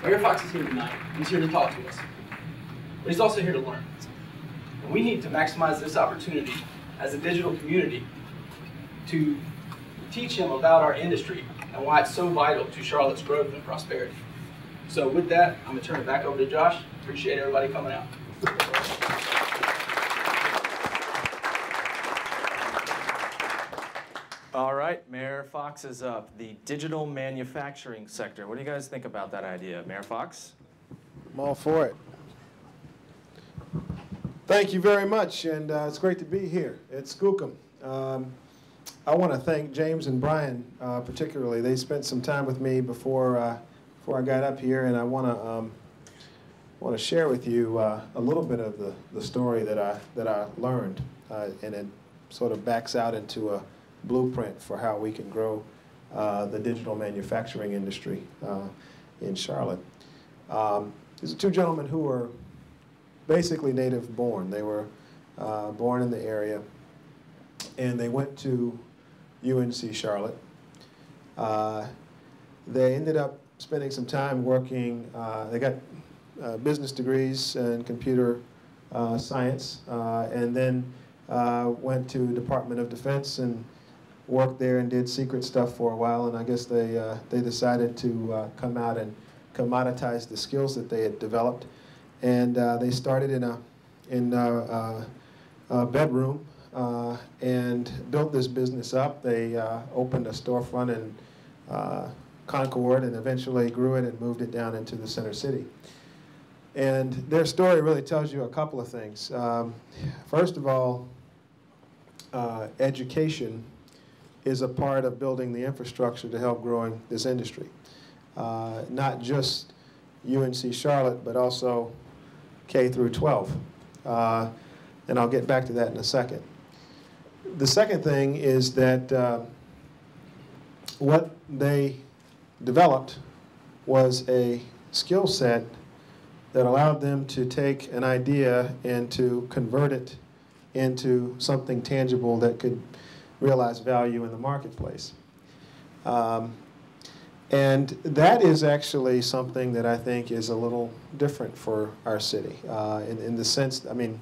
Mayor Foxx is here tonight. He's here to talk to us. But he's also here to learn. And we need to maximize this opportunity as a digital community to teach him about our industry and why it's so vital to Charlotte's growth and prosperity. So with that, I'm going to turn it back over to Josh. Appreciate everybody coming out. All right, Mayor Foxx is up. The digital manufacturing sector. What do you guys think about that idea? Mayor Foxx? I'm all for it. Thank you very much, and it's great to be here at Skookum. I want to thank James and Brian particularly. They spent some time with me before I got up here, and I want to share with you a little bit of the story that I learned, and it sort of backs out into a blueprint for how we can grow the digital manufacturing industry in Charlotte. These are two gentlemen who were basically native born. They were born in the area, and they went to UNC Charlotte. They ended up spending some time working. They got business degrees in computer science, and then went to Department of Defense and worked there and did secret stuff for a while. And I guess they decided to come out and commoditize the skills that they had developed. And they started in a bedroom and built this business up. They opened a storefront in Concord and eventually grew it and moved it down into the center city. And their story really tells you a couple of things. First of all, education is a part of building the infrastructure to help growing this industry. Not just UNC Charlotte, but also K through 12. And I'll get back to that in a second. The second thing is that what they developed was a skill set that allowed them to take an idea and to convert it into something tangible that could realize value in the marketplace. And that is actually something that I think is a little different for our city in the sense, I mean,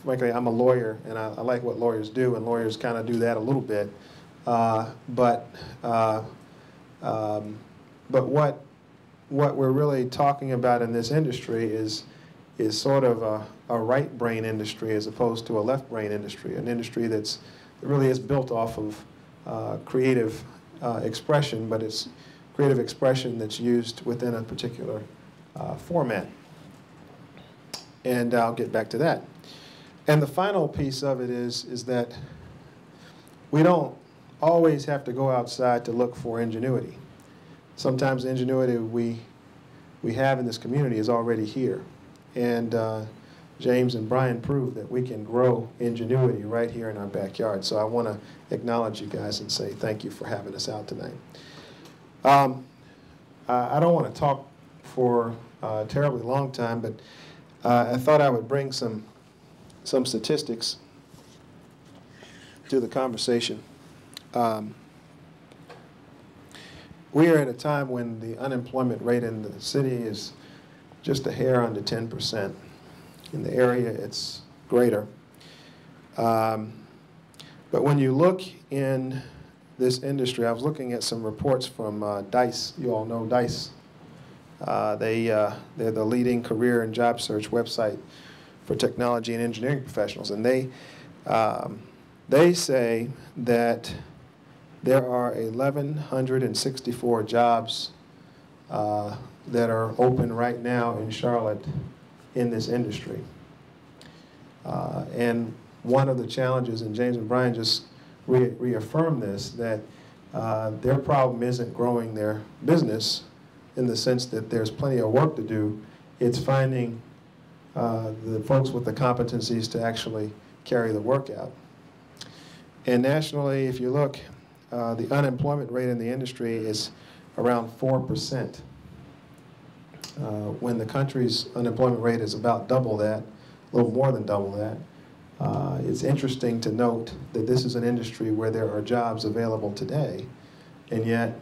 frankly, I'm a lawyer, and I like what lawyers do, and lawyers kind of do that a little bit. But what we're really talking about in this industry is sort of a right brain industry as opposed to a left brain industry, an industry that really is built off of creative expression, but it's creative expression that's used within a particular format. And I'll get back to that. And the final piece of it is that we don't always have to go outside to look for ingenuity. Sometimes the ingenuity we have in this community is already here. And James and Brian proved that we can grow ingenuity right here in our backyard. So I want to acknowledge you guys and say thank you for having us out tonight. I don't want to talk for a terribly long time, but I thought I would bring some statistics to the conversation. We are at a time when the unemployment rate in the city is just a hair under 10%. In the area, it's greater. But when you look in this industry, I was looking at some reports from DICE. You all know DICE. They're the leading career and job search website for technology and engineering professionals, and they say that there are 1,164 jobs that are open right now in Charlotte in this industry. And one of the challenges, and James and Brian just reaffirmed this, that their problem isn't growing their business in the sense that there's plenty of work to do. It's finding the folks with the competencies to actually carry the work out. And nationally, if you look, the unemployment rate in the industry is around 4%. When the country's unemployment rate is about double that, a little more than double that, it's interesting to note that this is an industry where there are jobs available today, and yet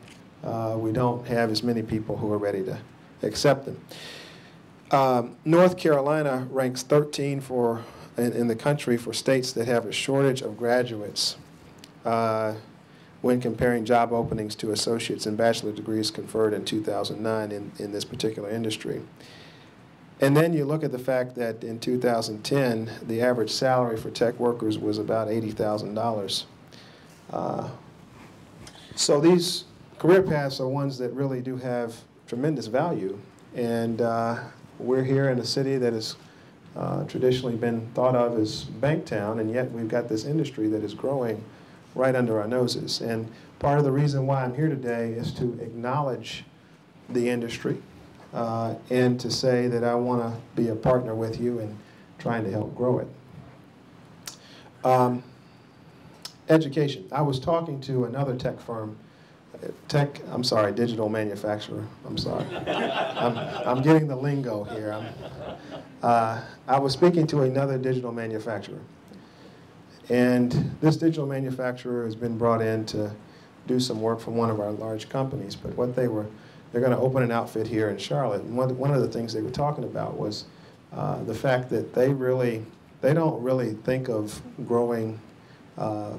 we don't have as many people who are ready accept them. North Carolina ranks 13 in the country for states that have a shortage of graduates when comparing job openings to associates and bachelor degrees conferred in 2009 in this particular industry. And then you look at the fact that in 2010, the average salary for tech workers was about $80,000. So these career paths are ones that really do have tremendous value. And we're here in a city that has traditionally been thought of as bank town, and yet we've got this industry that is growing right under our noses. And part of the reason why I'm here today is to acknowledge the industry and to say that I want to be a partner with you in trying to help grow it. Education. I was talking to another tech firm, digital manufacturer. I'm sorry. I'm getting the lingo here. I was speaking to another digital manufacturer. And this digital manufacturer has been brought in to do some work for one of our large companies. But what they're going to open an outfit here in Charlotte. And one of the things they were talking about was the fact that they don't really think of growing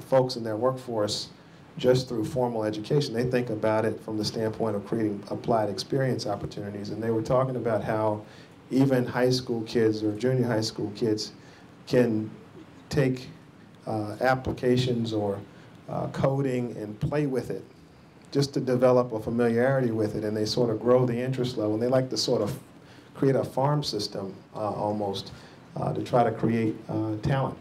folks in their workforce just through formal education. They think about it from the standpoint of creating applied experience opportunities. And they were talking about how even high school kids or junior high school kids can take applications or coding and play with it just to develop a familiarity with it, and they sort of grow the interest level. And they like to sort of create a farm system almost to try to create talent.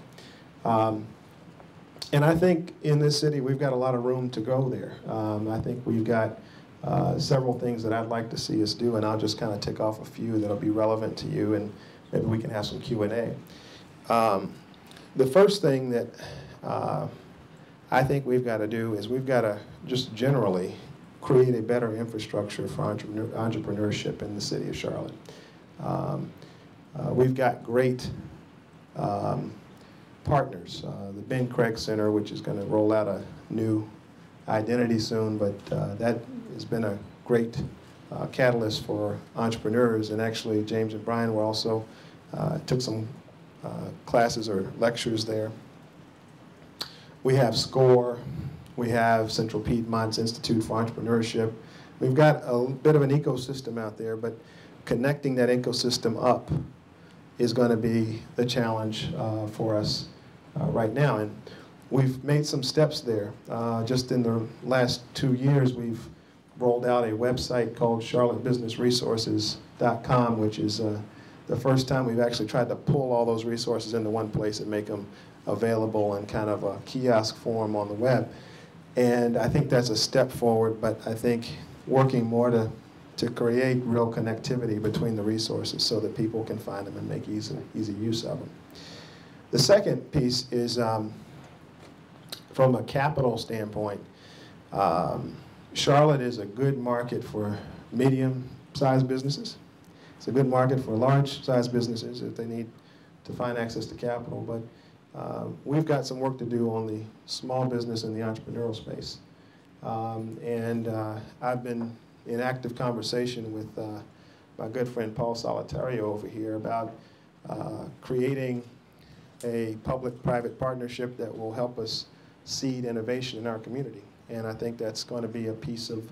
And I think in this city we've got a lot of room to go there. I think we've got several things that I'd like to see us do, and I'll just kind of tick off a few that'll be relevant to you, and maybe we can have some Q&A. The first thing that I think we've got to do is we've got to just generally create a better infrastructure for entrepreneurship in the city of Charlotte. We've got great partners. The Ben Craig Center, which is going to roll out a new identity soon, but that has been a great catalyst for entrepreneurs. And actually, James and Brian were also took some classes or lectures there. We have SCORE. We have Central Piedmont's Institute for Entrepreneurship. We've got a bit of an ecosystem out there, but connecting that ecosystem up is going to be the challenge for us right now. And we've made some steps there. Just in the last 2 years, we've rolled out a website called charlottebusinessresources.com, which is the first time we've actually tried to pull all those resources into one place and make them available in kind of a kiosk form on the web. And I think that's a step forward, but I think working more to create real connectivity between the resources so that people can find them and make easy use of them. The second piece is from a capital standpoint. Charlotte is a good market for medium-sized businesses. It's a good market for large-sized businesses if they need to find access to capital. But we've got some work to do on the small business and the entrepreneurial space. I've been in active conversation with my good friend Paul Solitario over here about creating a public-private partnership that will help us seed innovation in our community. And I think that's going to be a piece of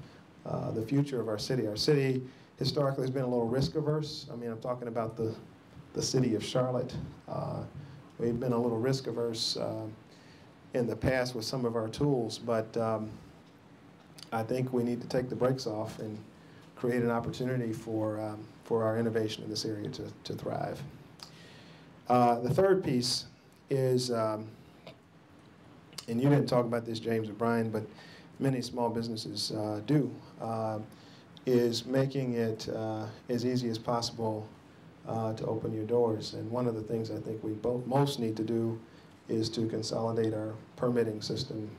the future of our city. Our city historically has been a little risk-averse. I mean, I'm talking about the city of Charlotte. We've been a little risk-averse in the past with some of our tools, but I think we need to take the brakes off and create an opportunity for our innovation in this area to thrive. The third piece is, and you didn't talk about this, James or Brian, but many small businesses do, is making it as easy as possible to open your doors. And one of the things I think we most need to do is to consolidate our permitting system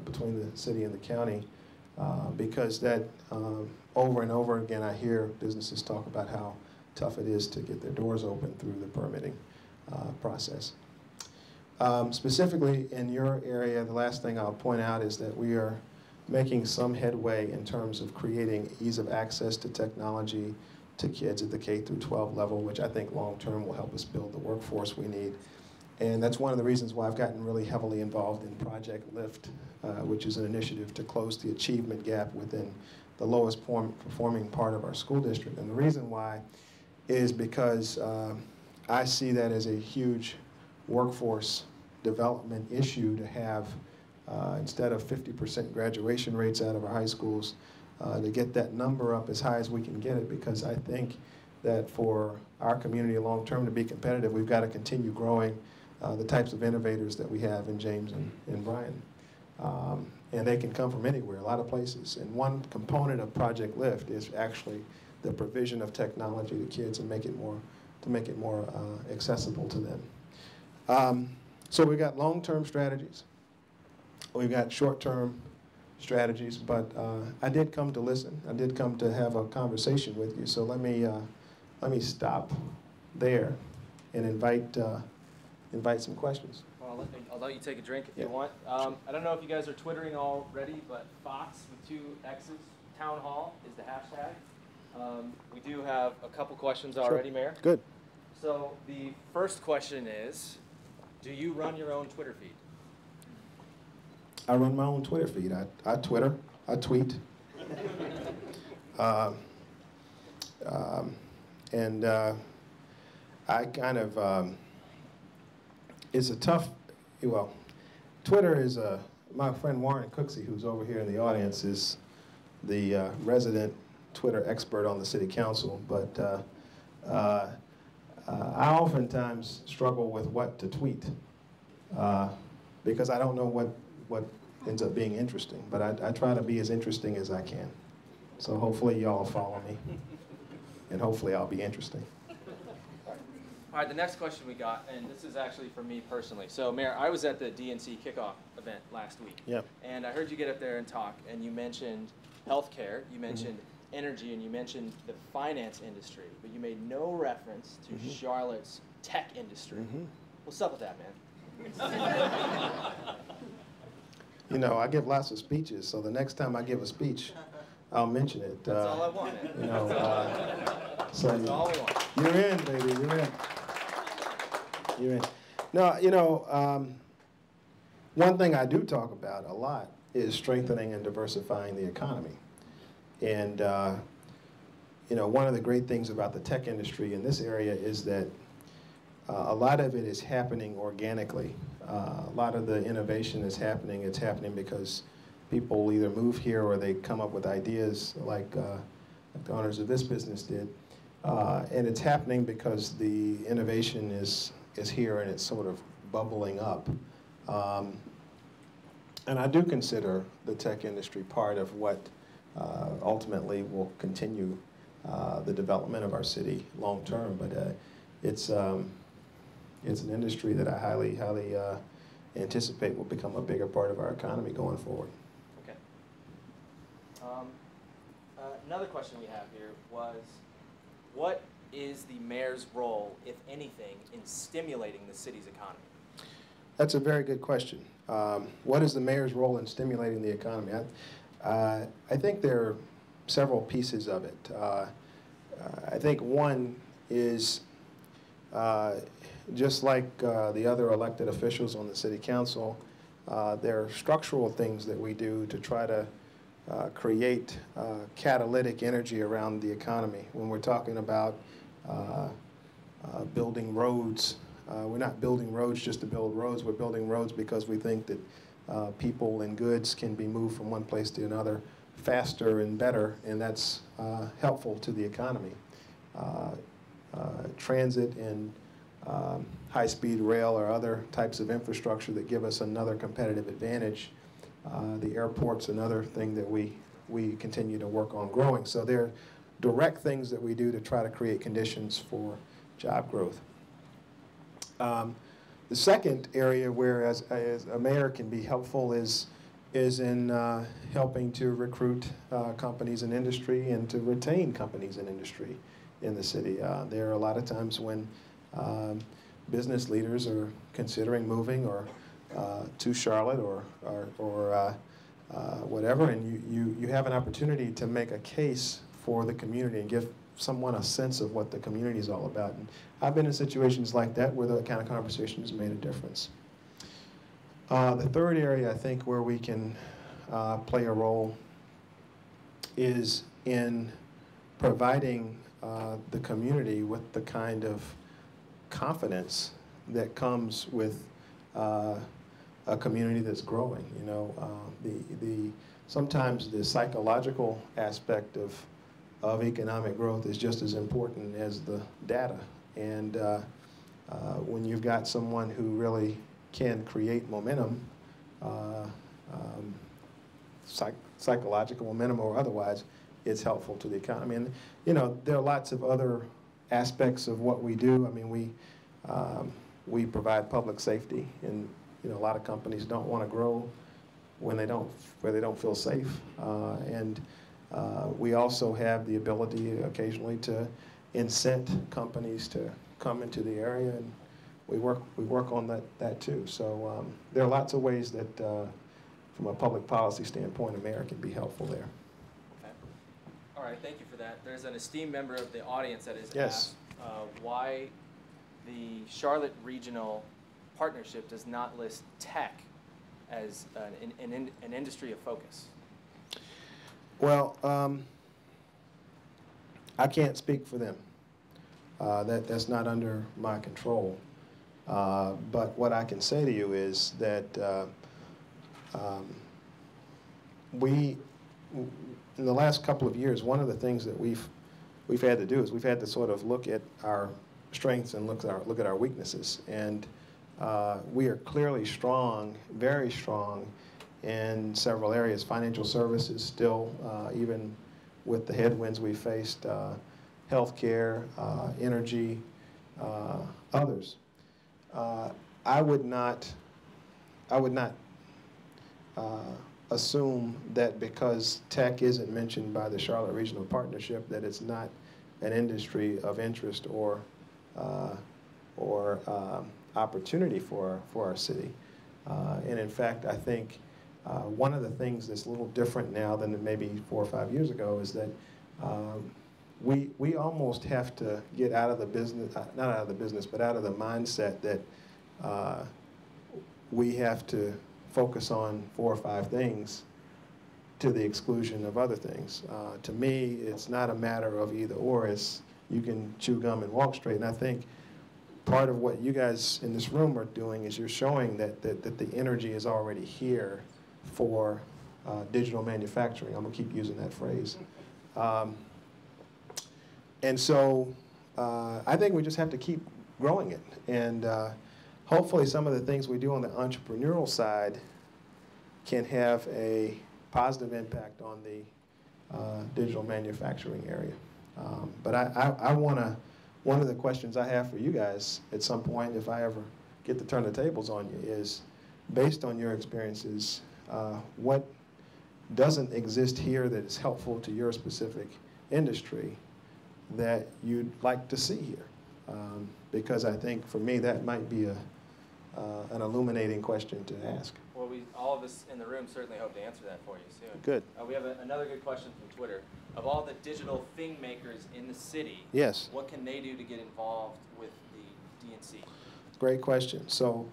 between the city and the county, because that over and over again I hear businesses talk about how tough it is to get their doors open through the permitting process. Specifically in your area, the last thing I'll point out is that we are making some headway in terms of creating ease of access to technology to kids at the K through 12 level, which I think long-term will help us build the workforce we need. And that's one of the reasons why I've gotten really heavily involved in Project Lift, which is an initiative to close the achievement gap within the lowest performing part of our school district. And the reason why is because I see that as a huge workforce development issue to have, instead of 50% graduation rates out of our high schools, to get that number up as high as we can get it, because I think that for our community long-term to be competitive, we've got to continue growing the types of innovators that we have in James and Bryan. And they can come from anywhere, a lot of places. And one component of Project Lift is actually the provision of technology to kids and make it more accessible to them. So we've got long-term strategies. We've got short-term strategies, but I did come to listen. I did come to have a conversation with you. So let me stop there and invite some questions. Well, I'll let you take a drink if you want. I don't know if you guys are Twittering already, but Foxx with 2 X's, Town Hall is the hashtag. We do have a couple questions already, Sure. Mayor. Good. So the first question is, do you run your own Twitter feed? I run my own Twitter feed. I Twitter. I tweet. And I kind of, it's a tough, well, Twitter is my friend Warren Cooksey, who's over here in the audience, is the resident Twitter expert on the city council, but I oftentimes struggle with what to tweet because I don't know what ends up being interesting, but I try to be as interesting as I can. So hopefully y'all follow me, and hopefully I'll be interesting. All right, the next question we got, and this is actually for me personally. So, Mayor, I was at the DNC kickoff event last week. Yep. And I heard you get up there and talk, and you mentioned healthcare, you mentioned energy, and you mentioned the finance industry, but you made no reference to Charlotte's tech industry. What's up with that, man? You know, I give lots of speeches, so the next time I give a speech, I'll mention it. That's all I want, man. You know, so that's all we want. You're in, baby. You're in. You're in. No, you know, one thing I do talk about a lot is strengthening and diversifying the economy. And, you know, one of the great things about the tech industry in this area is that a lot of it is happening organically. A lot of the innovation is happening. It's happening because people either move here or they come up with ideas like the owners of this business did. And it's happening because the innovation is here and it's sort of bubbling up. And I do consider the tech industry part of what ultimately will continue the development of our city long term. But it's an industry that I highly anticipate will become a bigger part of our economy going forward. Okay. Another question we have here was, what is the mayor's role, if anything, in stimulating the city's economy? That's a very good question. What is the mayor's role in stimulating the economy? I think there are several pieces of it. I think one is just like the other elected officials on the city council, there are structural things that we do to try to create catalytic energy around the economy. When we're talking about building roads, we're not building roads just to build roads. We're building roads because we think that people and goods can be moved from one place to another faster and better, and that's helpful to the economy. Transit and high-speed rail or other types of infrastructure that give us another competitive advantage. The airport's another thing that we continue to work on growing. So there are direct things that we do to try to create conditions for job growth. The second area where as a mayor can be helpful is in helping to recruit companies in industry and to retain companies in industry in the city. There are a lot of times when business leaders are considering moving or to Charlotte or whatever, and you have an opportunity to make a case for the community and someone a sense of what the community is all about. And I've been in situations like that where that kind of conversation has made a difference. The third area I think where we can play a role is in providing the community with the kind of confidence that comes with a community that's growing. You know, sometimes the psychological aspect of economic growth is just as important as the data. And when you've got someone who really can create momentum, psychological momentum or otherwise, it's helpful to the economy. And you know, there are lots of other aspects of what we do. I mean, we provide public safety, and you know, a lot of companies don't want to grow when they don't feel safe. We also have the ability occasionally to incent companies to come into the area, and we work on that too. So there are lots of ways that, from a public policy standpoint, America can be helpful there. Okay. All right. Thank you for that. There's an esteemed member of the audience that has Yes. asked why the Charlotte Regional Partnership does not list tech as an industry of focus. Well, I can't speak for them. That's not under my control. But what I can say to you is that we, in the last couple of years, one of the things that we've had to do is we've had to sort of look at our strengths and look at our weaknesses. And we are clearly strong, very strong, in several areas. Financial services still, even with the headwinds we faced, healthcare, energy, others. I would not assume that because tech isn't mentioned by the Charlotte Regional Partnership that it's not an industry of interest or opportunity for our city. And in fact, I think one of the things that's a little different now than maybe 4 or 5 years ago is that we almost have to get out of the business, not out of the business, but out of the mindset that we have to focus on 4 or 5 things to the exclusion of other things. To me, it's not a matter of either or. It's you can chew gum and walk straight. And I think part of what you guys in this room are doing is you're showing that the energy is already here for digital manufacturing. I'm going to keep using that phrase. And so I think we just have to keep growing it. And hopefully some of the things we do on the entrepreneurial side can have a positive impact on the digital manufacturing area. But I want to, one of the questions I have for you guys at some point, if I ever get to turn the tables on you, is based on your experiences, what doesn't exist here that is helpful to your specific industry that you'd like to see here? Because I think for me that might be an illuminating question to ask. Well, all of us in the room certainly hope to answer that for you soon. Good. We have another good question from Twitter. Of all the digital thing makers in the city, yes, what can they do to get involved with the DNC? Great question. So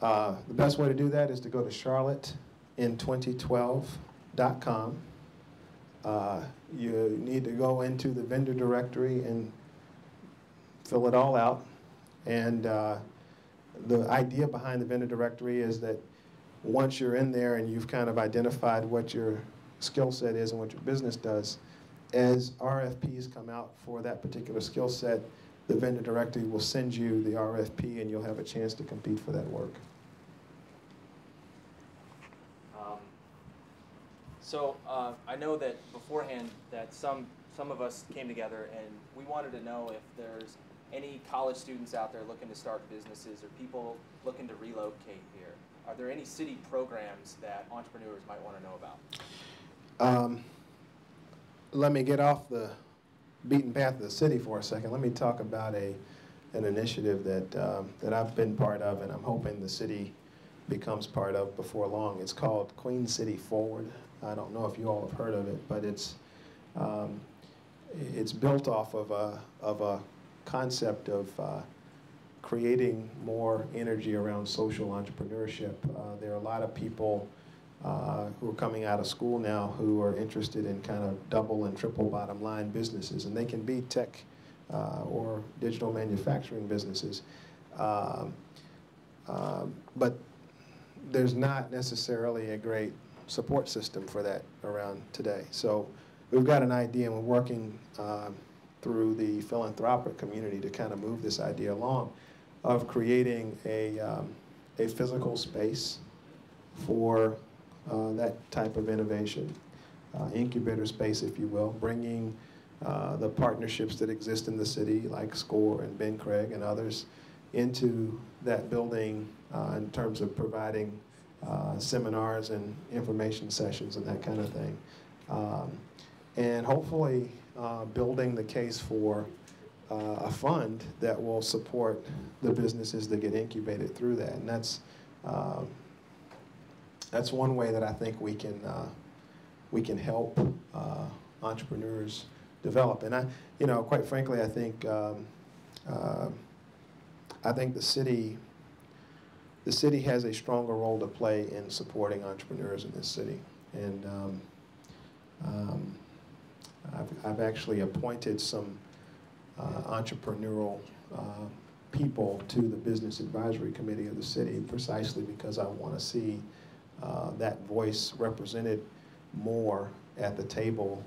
the best way to do that is to go to charlotteinTwenty12.com. You need to go into the vendor directory and fill it all out. And the idea behind the vendor directory is that once you're in there and you've kind of identified what your skill set is and what your business does, as RFPs come out for that particular skill set, the vendor directory will send you the RFP and you'll have a chance to compete for that work. So I know that beforehand that some of us came together and we wanted to know if there's any college students out there looking to start businesses or people looking to relocate here. Are there any city programs that entrepreneurs might want to know about? Let me get off the beaten path of the city for a second. Let me talk about an initiative that I've been part of and I'm hoping the city becomes part of before long. It's called Queen City Forward. I don't know if you all have heard of it, but it's built off of a concept of creating more energy around social entrepreneurship. There are a lot of people who are coming out of school now who are interested in kind of double and triple bottom line businesses, and they can be tech or digital manufacturing businesses. But there's not necessarily a great support system for that around today. So we've got an idea, and we're working through the philanthropic community to kind of move this idea along of creating a physical space for that type of innovation, incubator space, if you will, bringing the partnerships that exist in the city, like SCORE and Ben Craig and others, into that building in terms of providing seminars and information sessions and that kind of thing. And hopefully building the case for a fund that will support the businesses that get incubated through that. And that's one way that I think we can help entrepreneurs develop. And quite frankly, I think the city has a stronger role to play in supporting entrepreneurs in this city. And I've actually appointed some entrepreneurial people to the Business Advisory Committee of the city, precisely because I want to see that voice represented more at the table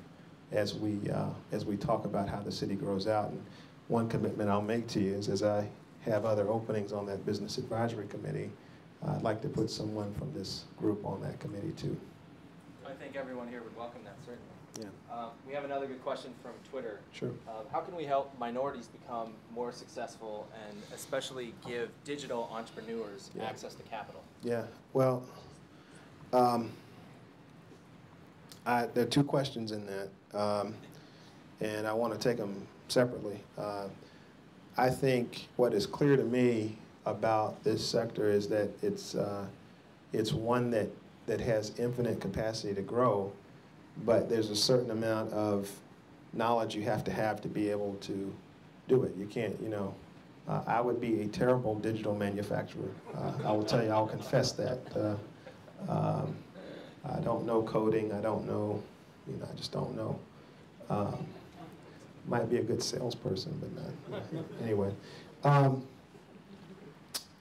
as we talk about how the city grows out. And one commitment I'll make to you is, as I have other openings on that Business Advisory Committee, I'd like to put someone from this group on that committee too. I think everyone here would welcome that, certainly. Yeah. We have another good question from Twitter. Sure. How can we help minorities become more successful and especially give digital entrepreneurs access to capital? Yeah, well, there are two questions in that, and I want to take them separately. I think what is clear to me about this sector is that it's one that has infinite capacity to grow, but there's a certain amount of knowledge you have to be able to do it. You can't, I would be a terrible digital manufacturer. I will tell you, I'll confess that. I don't know coding, I don't know, I just don't know. Might be a good salesperson, but not, anyway.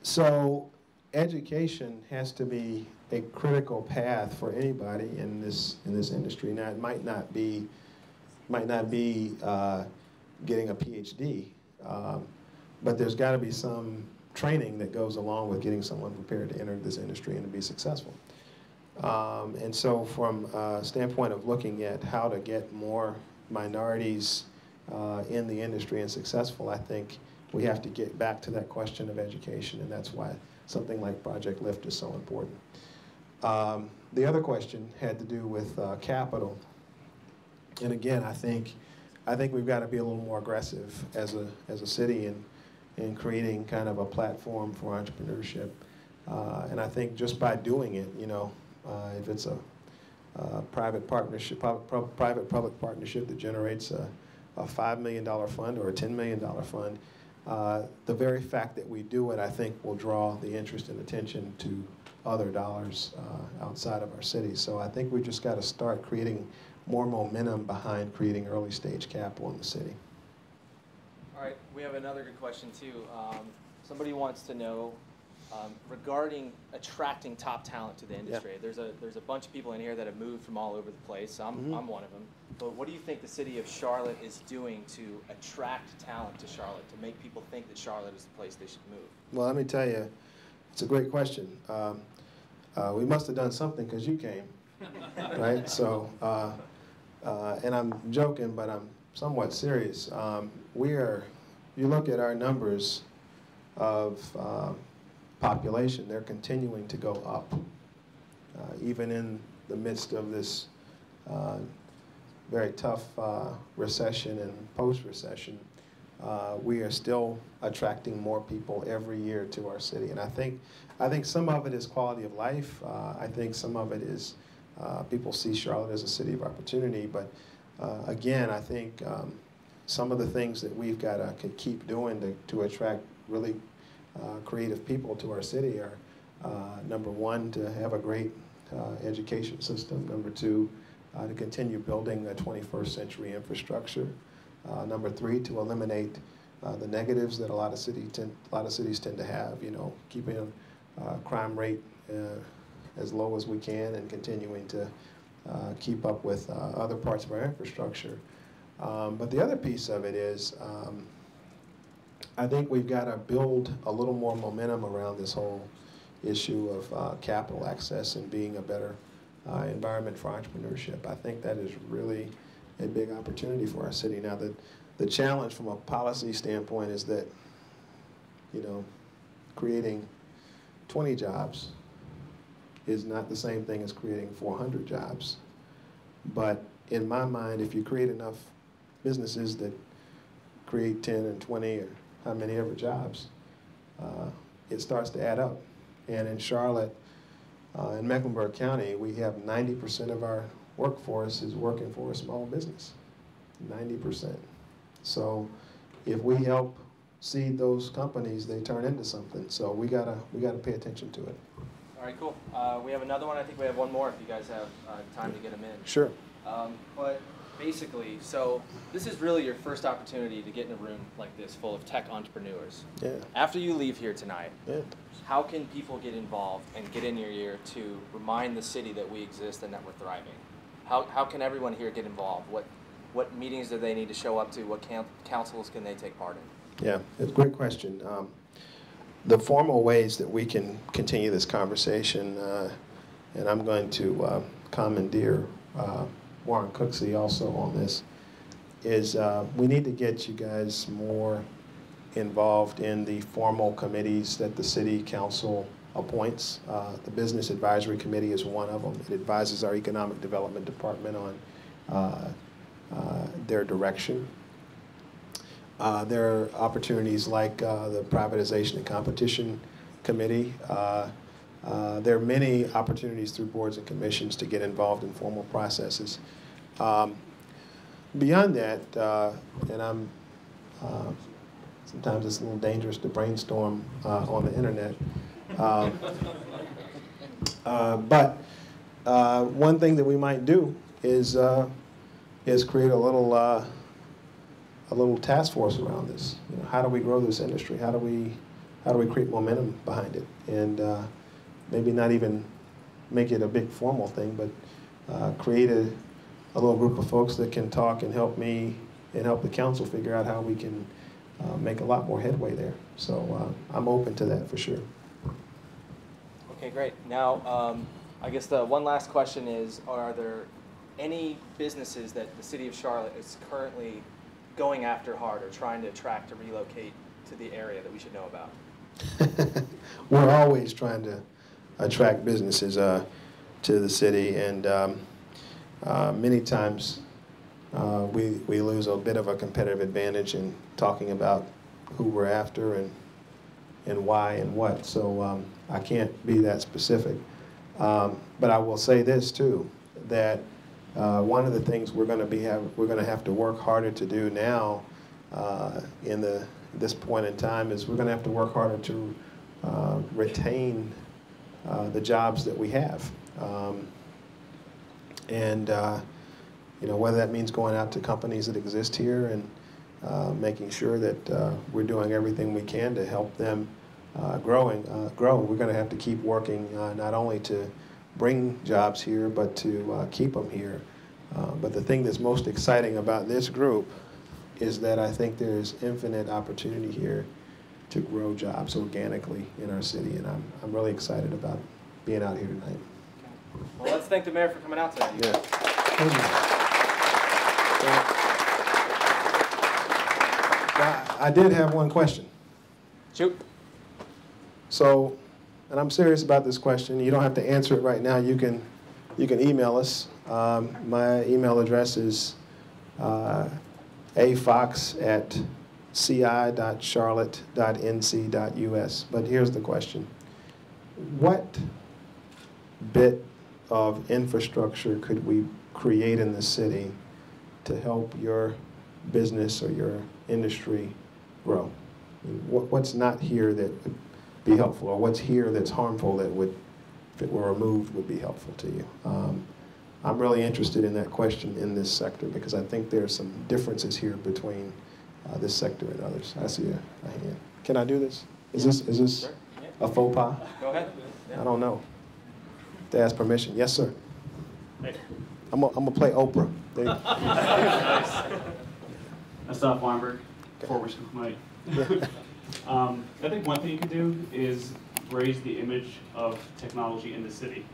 So education has to be a critical path for anybody in this industry. Now, it might not be getting a PhD, but there's got to be some training that goes along with getting someone prepared to enter this industry and to be successful. And so from a standpoint of looking at how to get more minorities in the industry and successful, I think we have to get back to that question of education, and that's why something like Project Lift is so important. The other question had to do with capital. And again, I think we've got to be a little more aggressive as a city in creating kind of a platform for entrepreneurship. And I think just by doing it, if it's a private partnership, private-public partnership that generates a $5 million fund or a $10 million fund, the very fact that we do it, I think, will draw the interest and attention to other dollars outside of our city. So I think we just got to start creating more momentum behind creating early stage capital in the city. All right, we have another good question too. Somebody wants to know regarding attracting top talent to the industry. Yeah. There's a bunch of people in here that have moved from all over the place. I'm one of them. But what do you think the city of Charlotte is doing to attract talent to Charlotte, to make people think that Charlotte is the place they should move? Well, let me tell you, it's a great question. We must have done something because you came, right? So, and I'm joking, but I'm somewhat serious. You look at our numbers of population, they're continuing to go up. Even in the midst of this very tough recession and post-recession, we are still attracting more people every year to our city. And I think some of it is quality of life. I think some of it is people see Charlotte as a city of opportunity, but again, I think some of the things that we've got to keep doing to attract really creative people to our city are, number one, to have a great education system. Number two, to continue building a 21st century infrastructure. Number three, to eliminate the negatives that a lot of cities tend to have. You know, keeping a crime rate as low as we can and continuing to keep up with other parts of our infrastructure. But the other piece of it is, I think we've got to build a little more momentum around this whole issue of capital access and being a better environment for entrepreneurship. I think that is really a big opportunity for our city. Now, the challenge from a policy standpoint is that, you know, creating 20 jobs is not the same thing as creating 400 jobs. But in my mind, if you create enough businesses that create 10 and 20 or how many ever jobs, it starts to add up. And in Charlotte, in Mecklenburg County, we have 90% of our workforce is working for a small business, 90%. So if we help seed those companies, they turn into something. So we gotta pay attention to it. All right, cool. We have another one. I think we have one more if you guys have time to get them in. Sure. But basically, so this is really your first opportunity to get in a room like this full of tech entrepreneurs. Yeah. After you leave here tonight, Yeah. how can people get involved and get in your ear to remind the city that we exist and that we're thriving? How can everyone here get involved? What meetings do they need to show up to? What councils can they take part in? Yeah, it's a great question. The formal ways that we can continue this conversation, and I'm going to commandeer Warren Cooksey also on this, is we need to get you guys more involved in the formal committees that the city council appoints. The Business Advisory Committee is one of them. It advises our Economic Development Department on their direction. There are opportunities like the Privatization and Competition Committee. There are many opportunities through boards and commissions to get involved in formal processes. Beyond that, and I'm sometimes it's a little dangerous to brainstorm on the internet. But one thing that we might do is create a little task force around this. You know, how do we grow this industry? How do we create momentum behind it? And maybe not even make it a big formal thing, but create a little group of folks that can talk and help me and help the council figure out how we can make a lot more headway there. So I'm open to that for sure. Okay, great. Now, I guess the one last question is, are there any businesses that the city of Charlotte is currently going after hard or trying to attract to relocate to the area that we should know about? We're always trying to attract businesses to the city, and many times we lose a bit of a competitive advantage in talking about who we're after and why and what. So I can't be that specific. But I will say this too, that one of the things we're going to have to work harder to do now this point in time is we're going to have to work harder to retain the jobs that we have. You know, whether that means going out to companies that exist here and making sure that we're doing everything we can to help them grow. We're going to have to keep working not only to bring jobs here, but to keep them here. But the thing that's most exciting about this group is that I think there's infinite opportunity here to grow jobs organically in our city, and I'm really excited about being out here tonight. Well, let's thank the mayor for coming out tonight. Yeah. Thank you. I did have one question. Shoot. So, and I'm serious about this question. You don't have to answer it right now. You can email us. My email address is afox@ci.charlotte.nc.us. But here's the question. What bit of infrastructure could we create in the city to help your business or your industry grow? I mean, what's not here that would be helpful, or what's here that's harmful that would, if it were removed, would be helpful to you? I'm really interested in that question in this sector because I think there's some differences here between this sector and others. I see a hand. Can I do this? Is this Sure. a faux pas? Go ahead. I don't know. To ask permission. Yes, sir. Hey. I'm gonna play Oprah. There you go. Asaf Weinberg, before we might. I think one thing you can do is raise the image of technology in the city.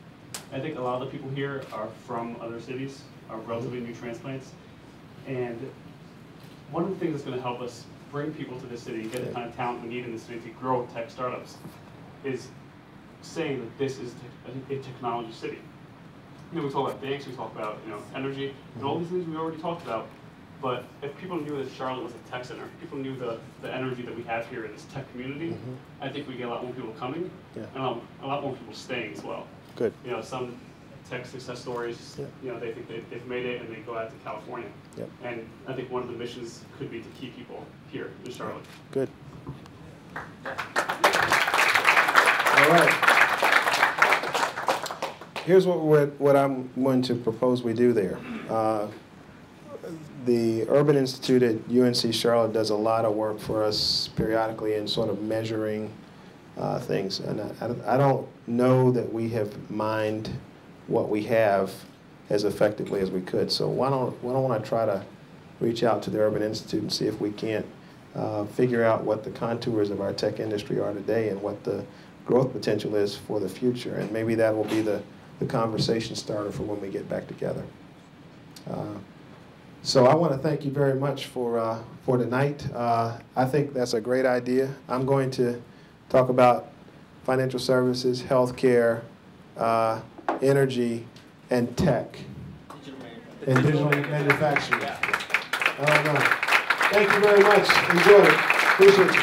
I think a lot of the people here are from other cities, are relatively new transplants, and one of the things that's going to help us bring people to the city and get the kind of talent we need in the city to grow tech startups is saying that this is a technology city. You know, we talk about banks, we talk about energy, and all these things we already talked about. But if people knew that Charlotte was a tech center, if people knew the energy that we have here in this tech community, I think we get a lot more people coming, and a lot more people staying as well. Good. You know, some tech success stories, they think they've made it and they go out to California. Yep. And I think one of the missions could be to keep people here in Charlotte. Good. All right. Here's what I'm going to propose we do there. The Urban Institute at UNC Charlotte does a lot of work for us periodically in sort of measuring things. And I don't know that we have mined what we have as effectively as we could. So why don't I try to reach out to the Urban Institute and see if we can't figure out what the contours of our tech industry are today and what the growth potential is for the future. And maybe that will be the conversation starter for when we get back together. So I want to thank you very much for tonight. I think that's a great idea. I'm going to talk about financial services, healthcare, energy, and tech, and digital manufacturing. I don't know. Thank you very much. Enjoy it. Appreciate you. You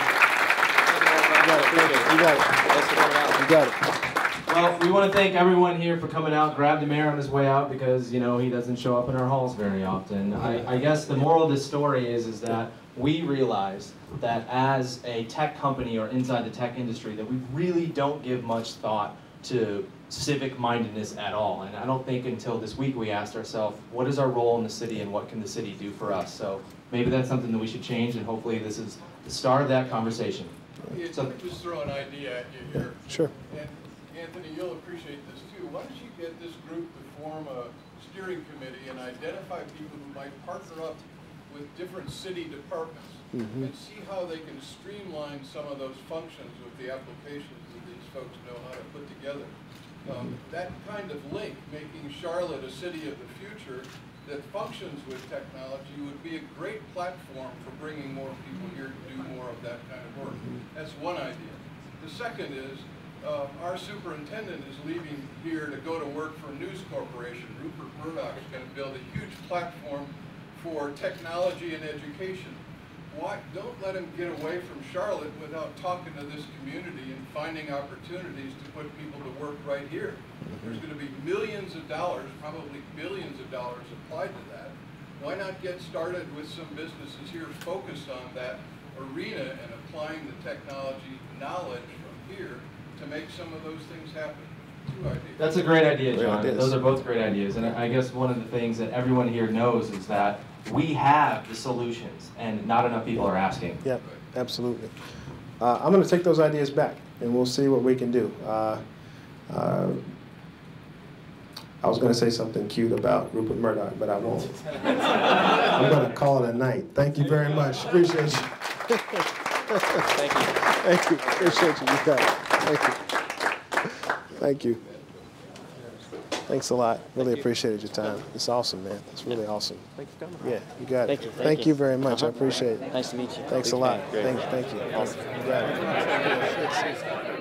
got it. You got it. Well, we want to thank everyone here for coming out. Grab the mayor on his way out because, he doesn't show up in our halls very often. I guess the moral of this story is that we realize that as a tech company or inside the tech industry that we really don't give much thought to civic mindedness at all. And I don't think until this week we asked ourselves, what is our role in the city and what can the city do for us? So maybe that's something that we should change, and hopefully this is the start of that conversation. So, just throw an idea at you here. Sure. And Anthony, you'll appreciate this too. Why don't you get this group to form a steering committee and identify people who might partner up with different city departments and see how they can streamline some of those functions with the applications that these folks know how to put together. That kind of link, making Charlotte a city of the future that functions with technology, would be a great platform for bringing more people here to do more of that kind of work. That's one idea. The second is, our superintendent is leaving here to go to work for News Corporation. Rupert Murdoch is going to build a huge platform for technology and education. Don't let him get away from Charlotte without talking to this community and finding opportunities to put people to work right here. There's going to be millions of dollars, probably billions of dollars applied to that. Why not get started with some businesses here focused on that arena and applying the technology knowledge from here to make some of those things happen? Two ideas. That's a great idea, John. Those are both great ideas. And I guess one of the things that everyone here knows is that we have the solutions, and not enough people are asking. Yep, absolutely. I'm going to take those ideas back, and we'll see what we can do. I was going to say something cute about Rupert Murdoch, but I won't. I'm going to call it a night. Thank you very much. Appreciate you. Thank you. Thank you. Appreciate you. You got it. Thank you. Thank you. Thanks a lot. Really appreciated your time. It's awesome, man. It's really awesome. Thank you for coming. Yeah, you got it. Thank you. Thank you very much. I appreciate it. Nice to meet you. Thanks a lot. Great. Thank you. Awesome. You got it.